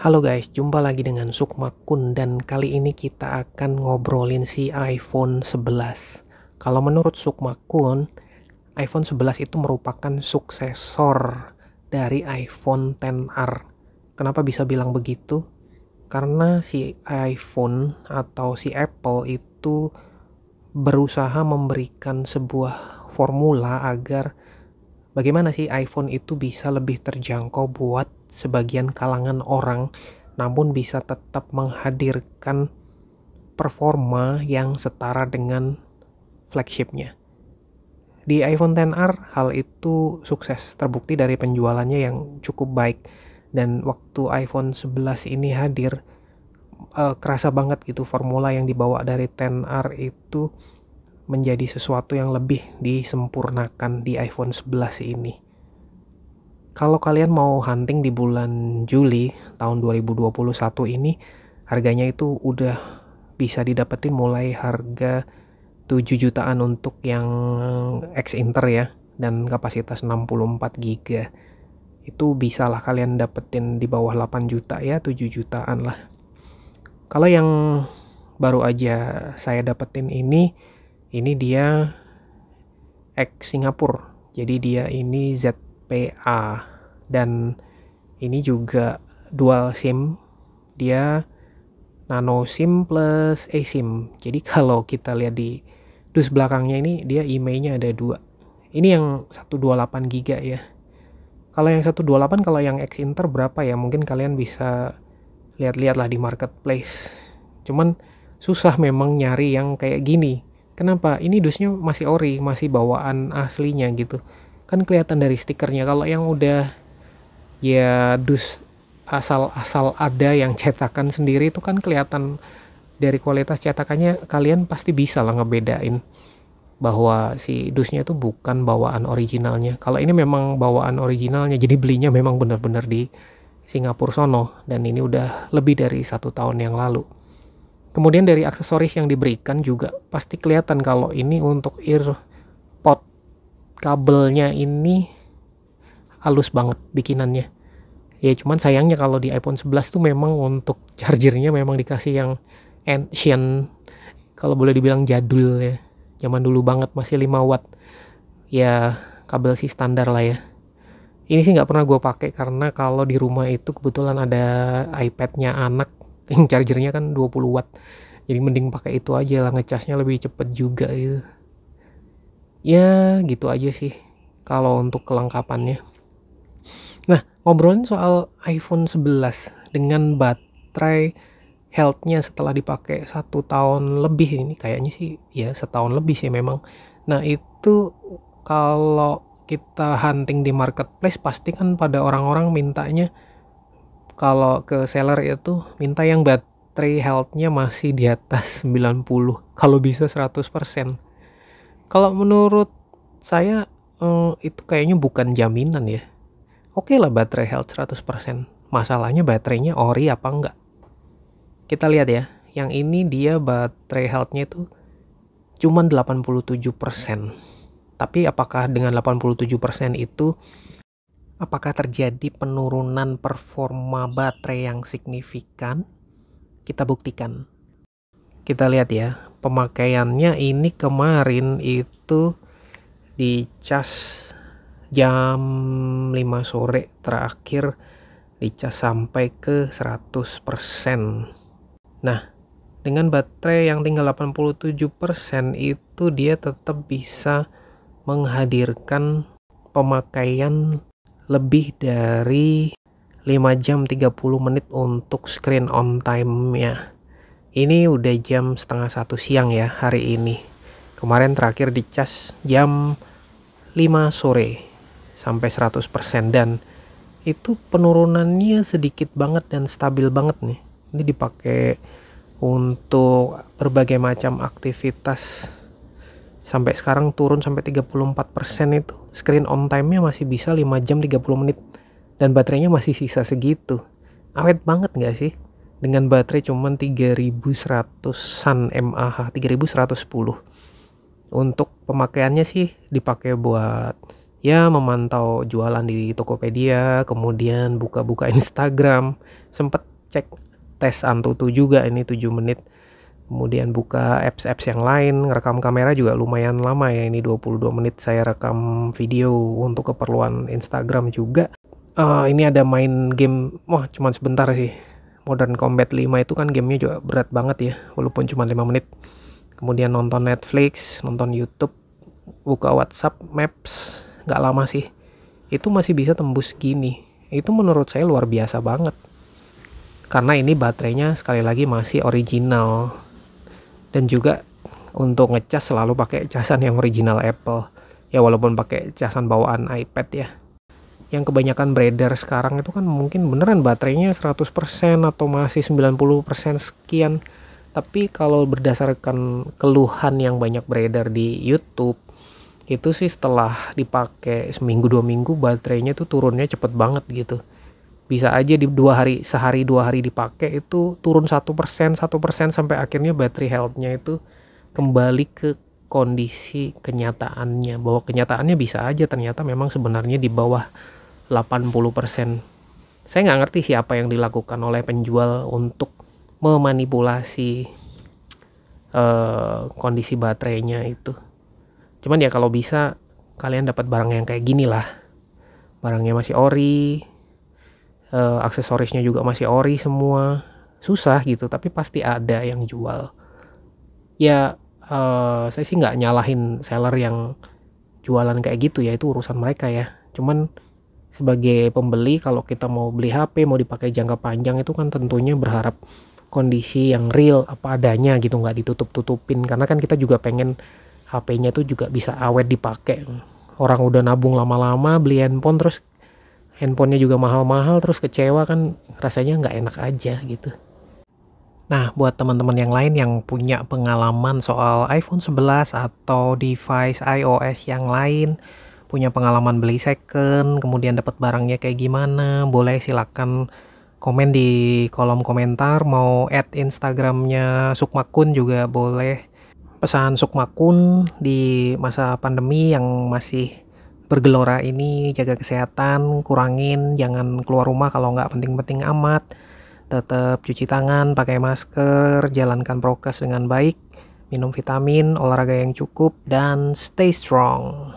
Halo guys, jumpa lagi dengan Sukmakun dan kali ini kita akan ngobrolin si iPhone 11. Kalau menurut Sukmakun, iPhone 11 itu merupakan suksesor dari iPhone XR. Kenapa bisa bilang begitu? Karena si iPhone atau si Apple itu berusaha memberikan sebuah formula agar bagaimana sih iPhone itu bisa lebih terjangkau buat sebagian kalangan orang, namun bisa tetap menghadirkan performa yang setara dengan flagshipnya. Di iPhone XR, hal itu sukses, terbukti dari penjualannya yang cukup baik. Dan waktu iPhone 11 ini hadir, kerasa banget gitu formula yang dibawa dari XR itu menjadi sesuatu yang lebih disempurnakan di iPhone 11 ini. Kalau kalian mau hunting di bulan Juli tahun 2021 ini, harganya itu udah bisa didapetin mulai harga 7 jutaan untuk yang X Inter ya, dan kapasitas 64 GB. Itu bisa lah kalian dapetin di bawah 8 juta ya, 7 jutaan lah. Kalau yang baru aja saya dapetin ini dia X Singapura. Jadi dia ini ZPA dan ini juga dual SIM. Dia nano SIM plus eSIM. Jadi kalau kita lihat di dus belakangnya ini dia IMEI-nya ada 2. Ini yang 128 GB ya. Kalau yang 128, kalau yang X Inter berapa ya? Mungkin kalian bisa lihat-lihat lah di marketplace. Cuman susah memang nyari yang kayak gini. Kenapa? Ini dusnya masih ori, masih bawaan aslinya gitu. Kan kelihatan dari stikernya. Kalau yang udah ya dus asal-asal ada yang cetakan sendiri itu kan kelihatan dari kualitas cetakannya, kalian pasti bisa lah ngebedain bahwa si dusnya itu bukan bawaan originalnya. Kalau ini memang bawaan originalnya, jadi belinya memang benar-benar di Singapura sono, dan ini udah lebih dari 1 tahun yang lalu. Kemudian dari aksesoris yang diberikan juga pasti kelihatan kalau ini untuk earpod, kabelnya ini halus banget bikinannya. Ya cuman sayangnya kalau di iPhone 11 tuh memang untuk chargernya memang dikasih yang ancient, kalau boleh dibilang jadul ya. Zaman dulu banget, masih 5 watt. Ya kabel sih standar lah ya. Ini sih nggak pernah gue pakai karena kalau di rumah itu kebetulan ada iPad-nya anak yang chargernya kan 20 watt. Jadi mending pakai itu aja lah, ngecasnya lebih cepet juga gitu. Ya gitu aja sih kalau untuk kelengkapannya. Nah, ngobrolin soal iPhone 11 dengan baterai health-nya setelah dipakai 1 tahun lebih, ini kayaknya sih ya setahun lebih sih memang. Nah itu kalau kita hunting di marketplace pasti kan pada orang-orang mintanya, kalau ke seller itu minta yang baterai health-nya masih di atas 90, kalau bisa 100%. Kalau menurut saya itu kayaknya bukan jaminan ya. Oke lah baterai health 100%. Masalahnya baterainya ori apa enggak. Kita lihat ya, yang ini dia baterai health-nya itu cuma 87%. Tapi apakah dengan 87% itu, apakah terjadi penurunan performa baterai yang signifikan? Kita buktikan. Kita lihat ya, pemakaiannya ini kemarin itu dicas jam 5 sore, terakhir dicas sampai ke 100%. Nah, dengan baterai yang tinggal 87% itu dia tetap bisa menghadirkan pemakaian lebih dari 5 jam 30 menit untuk screen on time-nya. Ini udah jam setengah 1 siang ya hari ini. Kemarin terakhir dicas jam 5 sore sampai 100%, dan itu penurunannya sedikit banget dan stabil banget nih. Ini dipakai untuk berbagai macam aktivitas. Sampai sekarang turun sampai 34%, itu screen on time-nya masih bisa 5 jam 30 menit. Dan baterainya masih sisa segitu. Awet banget gak sih? Dengan baterai cuman 3100-an mAh, 3110. Untuk pemakaiannya sih dipakai buat ya memantau jualan di Tokopedia, kemudian buka-buka Instagram, sempet cek tes Antutu juga ini 7 menit. Kemudian buka apps-apps yang lain, ngerekam kamera juga lumayan lama ya, ini 22 menit saya rekam video untuk keperluan Instagram juga. Ini ada main game, wah cuman sebentar sih. Modern Combat 5 itu kan gamenya juga berat banget ya, walaupun cuma 5 menit. Kemudian nonton Netflix, nonton YouTube, buka WhatsApp, Maps, nggak lama sih. Itu masih bisa tembus gini. Itu menurut saya luar biasa banget. Karena ini baterainya sekali lagi masih original. Dan juga untuk ngecas selalu pakai casan yang original Apple. Ya walaupun pakai casan bawaan iPad ya. Yang kebanyakan beredar sekarang itu kan mungkin beneran baterainya 100% atau masih 90% sekian. Tapi kalau berdasarkan keluhan yang banyak beredar di YouTube, itu sih setelah dipakai seminggu 2 minggu baterainya tuh turunnya cepet banget gitu. Bisa aja di 2 hari, sehari 2 hari dipakai itu turun 1% sampai akhirnya battery health-nya itu kembali ke kondisi kenyataannya, bahwa kenyataannya bisa aja ternyata memang sebenarnya di bawah 80%. Saya nggak ngerti siapa yang dilakukan oleh penjual untuk memanipulasi kondisi baterainya itu. Cuman ya kalau bisa kalian dapat barang yang kayak gini lah, barangnya masih ori, aksesorisnya juga masih ori semua. Susah gitu, tapi pasti ada yang jual. Ya saya sih nggak nyalahin seller yang jualan kayak gitu ya, itu urusan mereka ya. Cuman sebagai pembeli kalau kita mau beli HP mau dipakai jangka panjang itu kan tentunya berharap kondisi yang real apa adanya gitu, nggak ditutup-tutupin. Karena kan kita juga pengen HP-nya tuh juga bisa awet dipakai. Orang udah nabung lama-lama beli handphone terus handphonenya juga mahal-mahal terus kecewa kan rasanya nggak enak aja gitu. Nah, buat teman-teman yang lain yang punya pengalaman soal iPhone 11 atau device iOS yang lain, punya pengalaman beli second, kemudian dapat barangnya kayak gimana, boleh silakan komen di kolom komentar. Mau add Instagramnya Sukmakun juga boleh. Pesan Sukmakun di masa pandemi yang masih bergelora ini, jaga kesehatan, kurangin, jangan keluar rumah kalau nggak penting-penting amat. Tetap cuci tangan, pakai masker, jalankan prokes dengan baik, minum vitamin, olahraga yang cukup, dan stay strong.